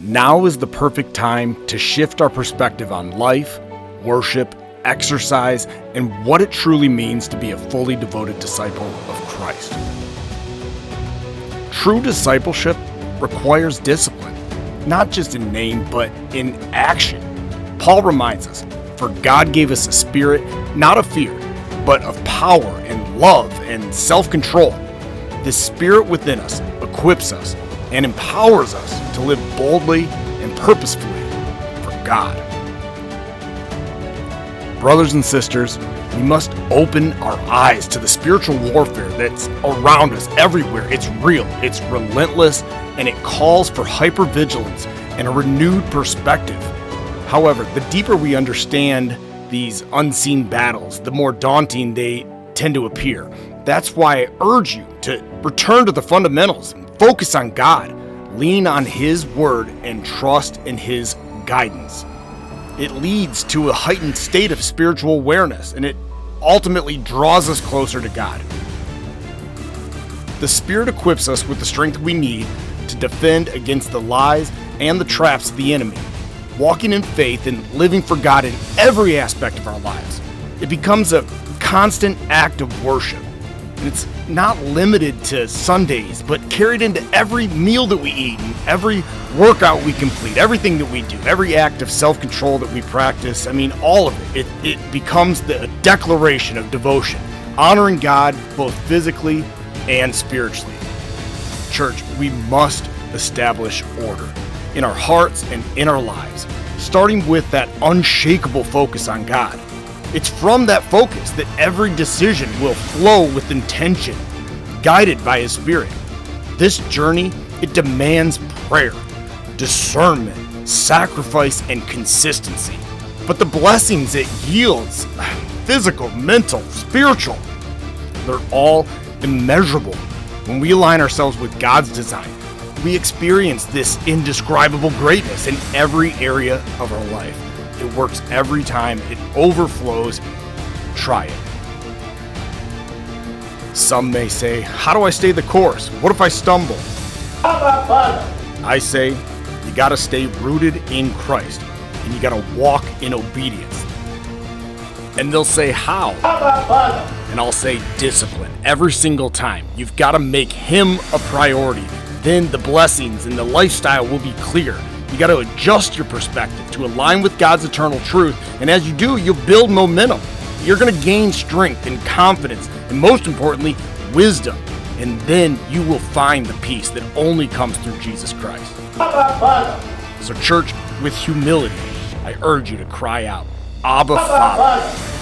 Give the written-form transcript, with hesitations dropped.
Now is the perfect time to shift our perspective on life, worship, exercise, and what it truly means to be a fully devoted disciple of Christ. True discipleship requires discipline, not just in name, but in action. Paul reminds us, "For God gave us a spirit, not of fear, but of power and love and self-control." The spirit within us equips us and empowers us to live boldly and purposefully for God. Brothers and sisters, we must open our eyes to the spiritual warfare that's around us everywhere. It's real, it's relentless, and it calls for hypervigilance and a renewed perspective. However, the deeper we understand these unseen battles, the more daunting they tend to appear. That's why I urge you to return to the fundamentals and focus on God, lean on His Word, and trust in His guidance. It leads to a heightened state of spiritual awareness, and it ultimately draws us closer to God. The Spirit equips us with the strength we need to defend against the lies and the traps of the enemy, walking in faith and living for God in every aspect of our lives. It becomes a constant act of worship. And it's not limited to Sundays, but carried into every meal that we eat and every workout we complete, everything that we do, every act of self-control that we practice. All of it. It becomes the declaration of devotion, honoring God both physically and spiritually. Church, we must establish order in our hearts and in our lives, starting with that unshakable focus on God. It's from that focus that every decision will flow with intention, guided by His Spirit. This journey, it demands prayer, discernment, sacrifice, and consistency. But the blessings it yields, physical, mental, spiritual, they're all immeasurable. When we align ourselves with God's design, we experience this indescribable greatness in every area of our life. It works every time. It overflows. Try it. Some may say, how do I stay the course? What if I stumble? Abba, I say, you got to stay rooted in Christ, and you got to walk in obedience. And they'll say, how? Abba, And I'll say, discipline. Every single time. You've got to make Him a priority. Then the blessings and the lifestyle will be clear. You got to adjust your perspective to align with God's eternal truth. And as you do, you'll build momentum. You're going to gain strength and confidence, and most importantly, wisdom. And then you will find the peace that only comes through Jesus Christ. Abba, So church, with humility, I urge you to cry out, Abba, Father.